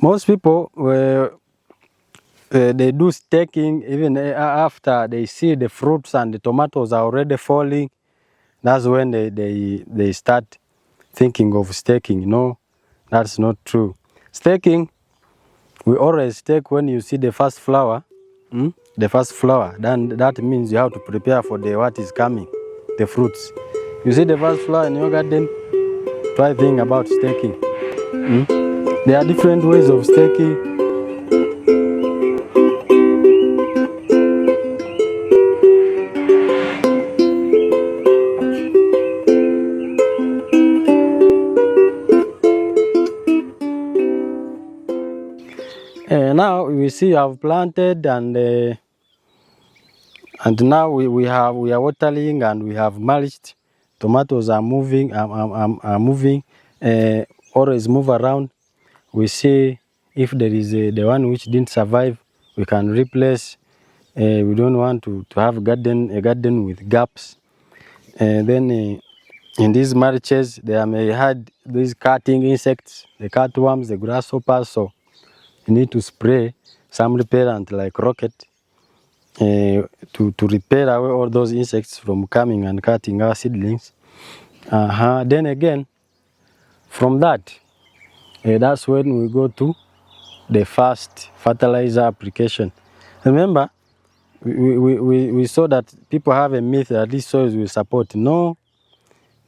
Most people they do staking even after they see the fruits and the tomatoes are already falling. That's when they start thinking of staking. No, that's not true. Staking, we always stake when you see the first flower. The first flower, then that means you have to prepare for the what is coming, the fruits. You see the first flower in your garden, try think about staking. There are different ways of staking. Now we see you have planted and now we are watering and we have mulched. Tomatoes are moving, always move around. We see if there is the one which didn't survive, we can replace. We don't want to have a garden with gaps. Then in these mulches, there may have these cutting insects, the cutworms, the grasshoppers. So you need to spray some repellent like rocket to repel away all those insects from coming and cutting our seedlings. Then again, from that, that's when we go to the first fertilizer application. Remember, we saw that people have a myth that these soils will support. No,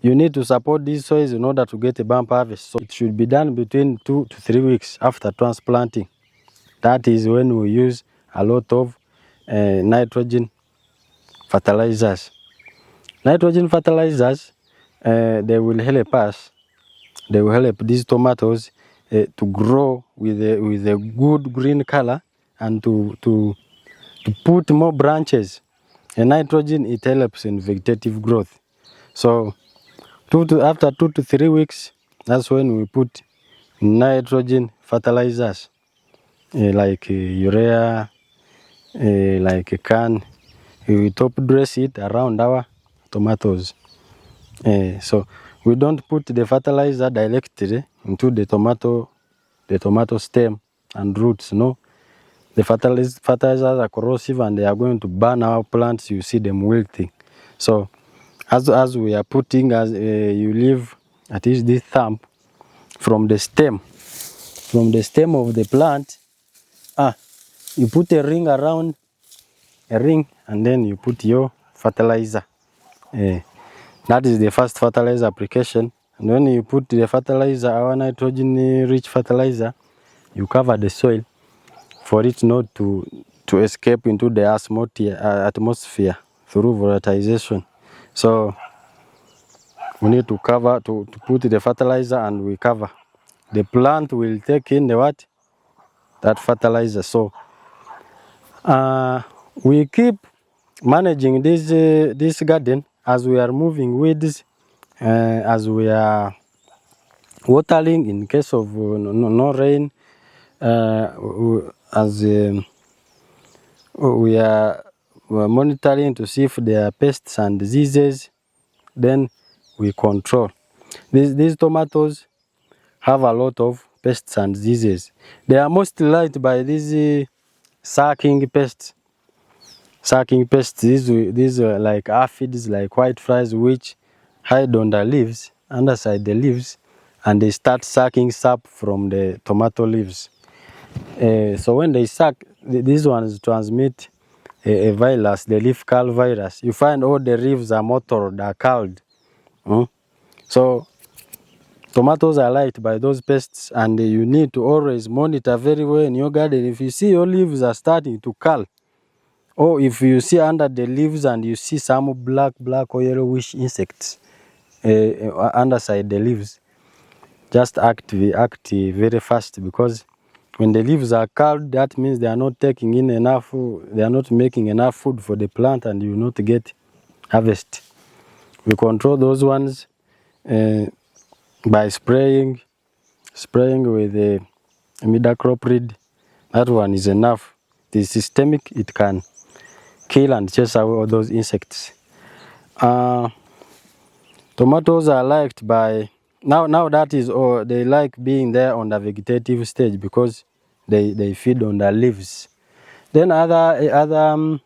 you need to support these soils in order to get a bumper harvest. So it should be done between 2 to 3 weeks after transplanting. That is when we use a lot of nitrogen fertilizers. Nitrogen fertilizers, they will help us. They will help these tomatoes to grow with a good green color and to put more branches. And nitrogen, it helps in vegetative growth. So after 2 to 3 weeks, that's when we put nitrogen fertilizers like urea, like can. We top dress it around our tomatoes. So we don't put the fertilizer directly into the tomato stem and roots. No, the fertilizers are corrosive and they are going to burn our plants. You see them wilting. So as we are putting, as you leave at least this thumb from the stem of the plant, you put a ring around and then you put your fertilizer. That is the first fertilizer application. And when you put the fertilizer, our nitrogen rich fertilizer, you cover the soil for it not to escape into the atmosphere through volatilization. So we need to cover, to put the fertilizer, and we cover. The plant will take in the what? That fertilizer. So we keep managing this garden as we are moving weeds, as we are watering in case of no rain, as we are monitoring to see if there are pests and diseases, then we control. These tomatoes have a lot of pests and diseases. They are mostly liked by these sucking pests. Sucking pests, these are like aphids, like whiteflies, which hide on the leaves, underside the leaves, and they start sucking sap from the tomato leaves. So when they suck, these ones transmit a virus, the leaf curl virus. You find all the leaves are mottled, are curled. So tomatoes are liked by those pests, and you need to always monitor very well in your garden. If you see your leaves are starting to curl, or if you see under the leaves and you see some black or yellowish insects underside the leaves, just act very fast, because when the leaves are curled, that means they are not taking in enough, they are not making enough food for the plant, and you will not get harvest. We control those ones by spraying with a imidacloprid. That one is enough. It is systemic, it can kill and chase away all those insects. Tomatoes are liked by Now that is all. They like being there on the vegetative stage because they feed on the leaves. Then other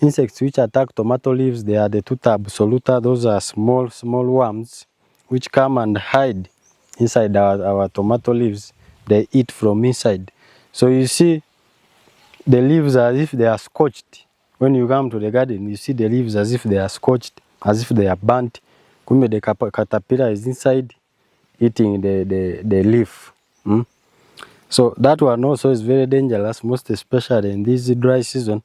insects which attack tomato leaves, they are the tuta absoluta. Those are small worms which come and hide inside our tomato leaves. They eat from inside. So you see the leaves as if they are scorched. When you come to the garden, you see the leaves as if they are scorched, as if they are burnt. Kumbe the caterpillar is inside eating the leaf. So that one also is very dangerous, most especially in this dry season.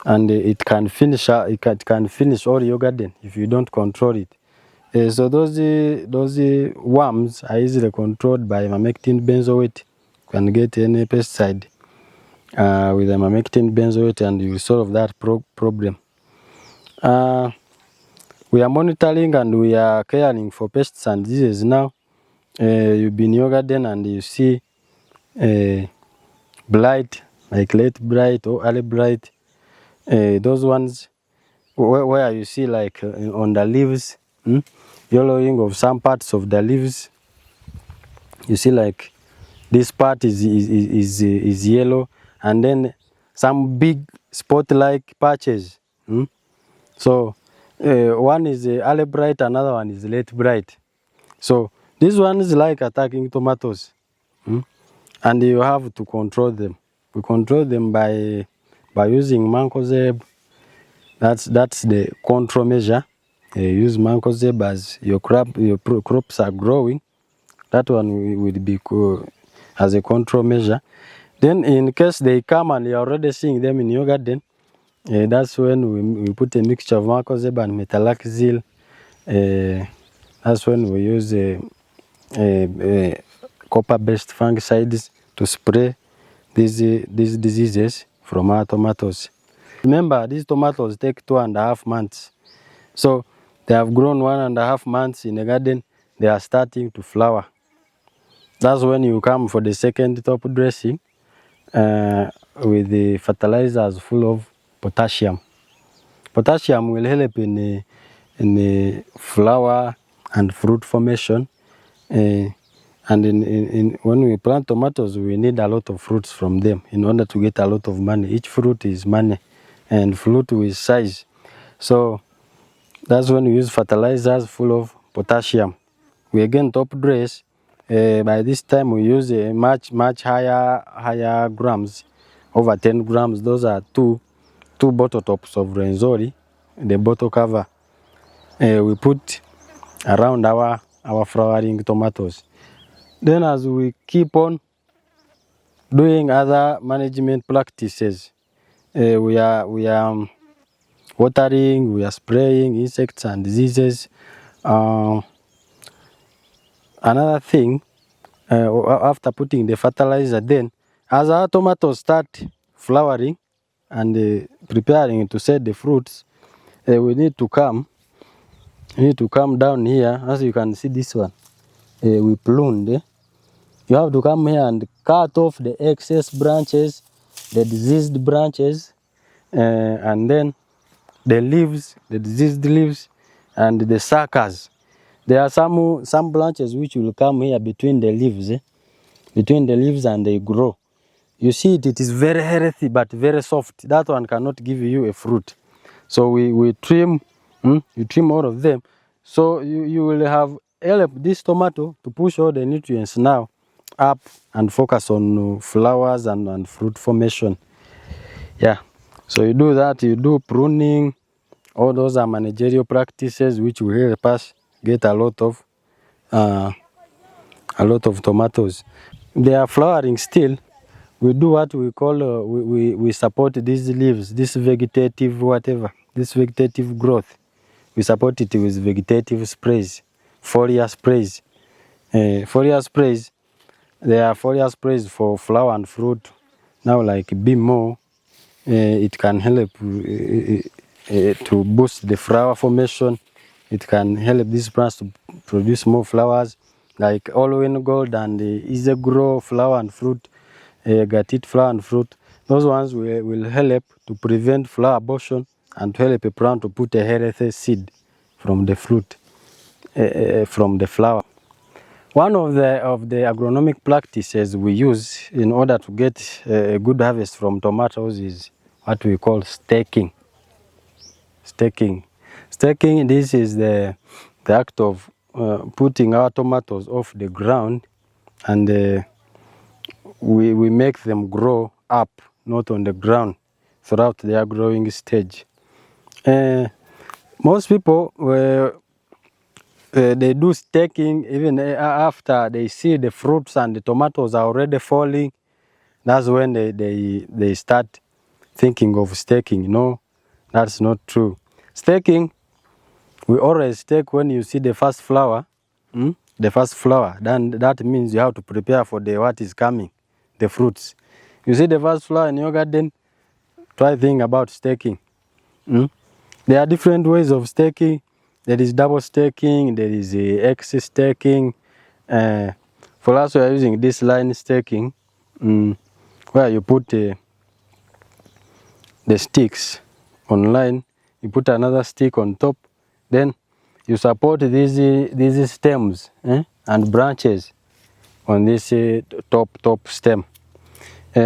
And it can finish all your garden if you don't control it. So those worms are easily controlled by ivermectin benzoate. You can get any pesticide with ivermectin benzoate and you solve that problem. We are monitoring and we are caring for pests and diseases now. You've been in your garden and you see blight, like late blight or early blight. Those ones where you see like on the leaves, yellowing of some parts of the leaves. You see like this part is yellow, and then some big spot-like patches. So one is early blight, another one is late blight. So this one is like attacking tomatoes, and you have to control them. We control them by using mancozeb. That's the control measure. Use mancozeb as your crops are growing. That one will be as a control measure. Then in case they come and you're already seeing them in your garden, that's when we put a mixture of mancozeb and metalaxyl. That's when we use copper-based fungicides to spray these diseases from our tomatoes. Remember, these tomatoes take 2.5 months. So they have grown 1.5 months in the garden. They are starting to flower. That's when you come for the second top dressing with the fertilizers full of potassium. Potassium will help in the flower and fruit formation. And when we plant tomatoes, we need a lot of fruits from them in order to get a lot of money. Each fruit is money, and fruit with size. So that's when we use fertilizers full of potassium. We again top dress. By this time we use a much higher grams, over 10 grams. Those are two bottle tops of Renzori, the bottle cover. We put around our flowering tomatoes. Then as we keep on doing other management practices, we are watering, we are spraying insects and diseases. Another thing, after putting the fertilizer, then as our tomatoes start flowering and preparing to set the fruits, we need to come down here. As you can see this one, we pruned. You have to come here and cut off the excess branches, the diseased branches, and then the leaves, the diseased leaves, and the suckers. There are some branches which will come here between the leaves, between the leaves, and they grow. You see it is very healthy but very soft. That one cannot give you a fruit. So we trim, you trim all of them. So you will have help this tomato to push all the nutrients now up and focus on flowers and fruit formation. Yeah. So you do that, you do pruning. All those are managerial practices which will help us get a lot of tomatoes. They are flowering still. We do what we call we support these leaves, this vegetative growth. We support it with vegetative sprays, foliar sprays. Foliar sprays, there are foliar sprays for flower and fruit. Now like BMO, it can help to boost the flower formation. It can help these plants to produce more flowers, like All-in Gold and Easy Grow flower and fruit, Gatit flower and fruit. Those ones will help to prevent flower abortion and to help a plant to put a healthy seed from the fruit. from the flower. One of the agronomic practices we use in order to get a good harvest from tomatoes is what we call staking. Staking. Staking, this is the act of putting our tomatoes off the ground, and we make them grow up, not on the ground, throughout their growing stage. Most people, they do staking even after they see the fruits and the tomatoes are already falling. That's when they start thinking of staking. No, that's not true. Staking, we always stake when you see the first flower. The first flower, then that means you have to prepare for what is coming, the fruits. You see the first flower in your garden, try thinking about staking. There are different ways of staking. There is double staking, there is X staking. For us, we are using this line staking, where you put the sticks on line, you put another stick on top, then you support these stems and branches on this top stem.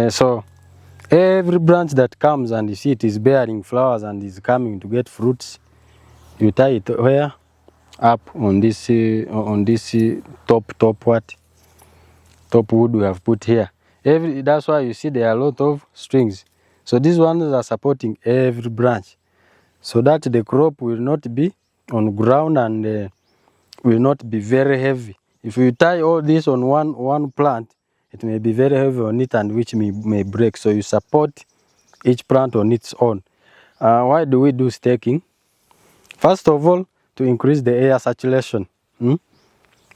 So every branch that comes and you see it is bearing flowers and is coming to get fruits, you tie it where? Up on this top wood we have put here. That's why you see there are a lot of strings. So these ones are supporting every branch, so that the crop will not be on ground and will not be very heavy. If you tie all this on one plant, it may be very heavy on it and which may break. So you support each plant on its own. Why do we do staking? First of all, to increase the air circulation.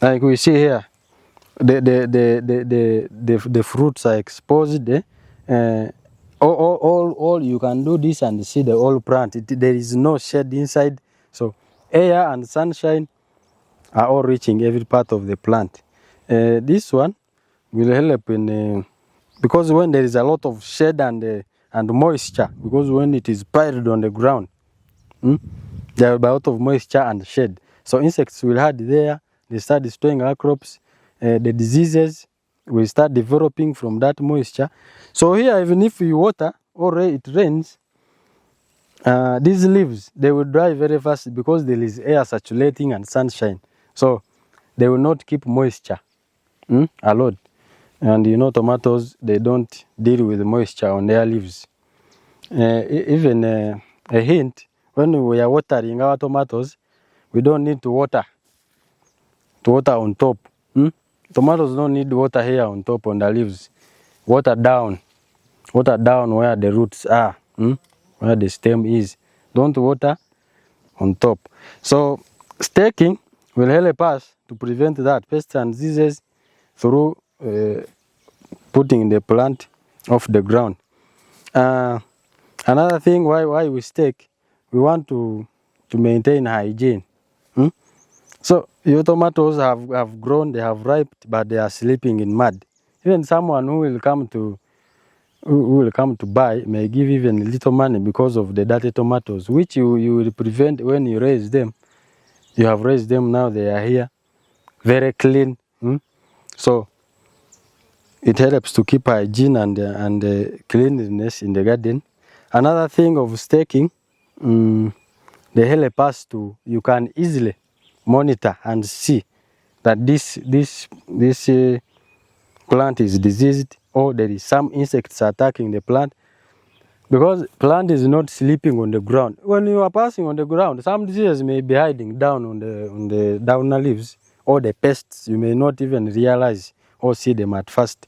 Like we see here, the fruits are exposed. All you can do this and see the whole plant. There is no shade inside, so air and sunshine are all reaching every part of the plant. This one will help in because when there is a lot of shade and moisture, because when it is piled on the ground, there will be a lot of moisture and shade. So insects will hide there, they start destroying our crops. The diseases will start developing from that moisture. So here, even if you water or it rains, these leaves, they will dry very fast because there is air circulating and sunshine. So they will not keep moisture a lot. And you know, tomatoes, they don't deal with moisture on their leaves. Even a hint, when we are watering our tomatoes, we don't need to water on top. Tomatoes don't need water here on top on the leaves. Water down where the roots are, where the stem is. Don't water on top. So staking will help us to prevent that pests and diseases through putting the plant off the ground. Another thing why we stake, we want to maintain hygiene. So your tomatoes have grown, they have ripened, but they are sleeping in mud. Even someone who will come to buy may give even little money because of the dirty tomatoes, which you will prevent when you raise them. You have raised them, now they are here, very clean. So it helps to keep hygiene and cleanliness in the garden. Another thing of staking, they help us to, you can easily monitor and see that this plant is diseased or there is some insects attacking the plant, because plant is not sleeping on the ground. When you are passing on the ground, some diseases may be hiding down on the downer leaves, or the pests you may not even realize or see them at first.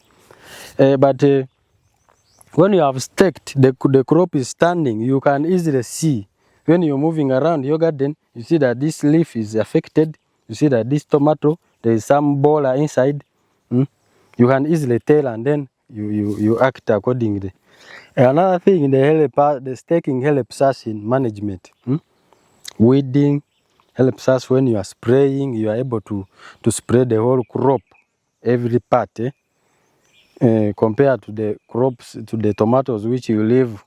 But when you have staked, the crop is standing, you can easily see. When you're moving around your garden, you see that this leaf is affected. You see that this tomato, there is some boller inside. You can easily tell, and then you act accordingly. Another thing, the staking helps us in management. Weeding helps us when you are spraying. You are able to spray the whole crop, every part. Compared to the crops, to the tomatoes which you leave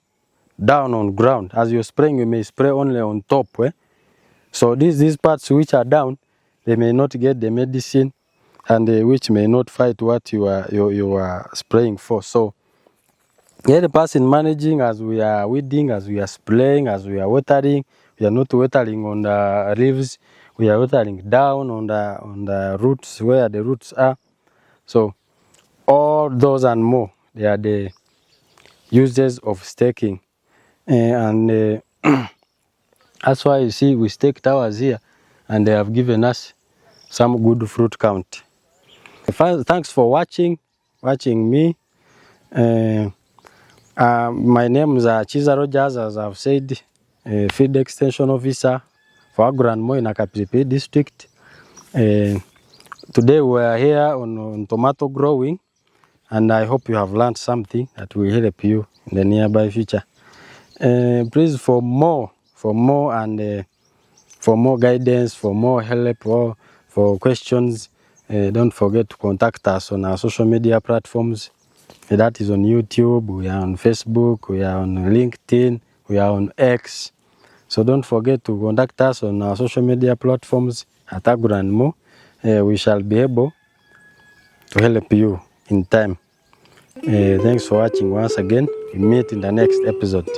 down on ground. As you're spraying, you may spray only on top. So these parts which are down, they may not get the medicine, and which may not fight what you are spraying for. So help us in managing as we are weeding, as we are spraying, as we are watering. We are not watering on the leaves. We are watering down on the roots, where the roots are. So all those and more, they are the uses of staking. And that's why you see we staked ours here, and they have given us some good fruit count. Thanks for watching me. My name is Chiza Rogers, as I've said, Field Extension Officer for Agranmo in Akapiripi District. Today we are here on tomato growing, and I hope you have learned something that will help you in the nearby future. Please, for more guidance, for more help, or for questions, don't forget to contact us on our social media platforms. That is on YouTube, we are on Facebook, we are on LinkedIn, we are on X. So don't forget to contact us on our social media platforms at Agranmo. We shall be able to help you in time. Thanks for watching once again. We meet in the next episode.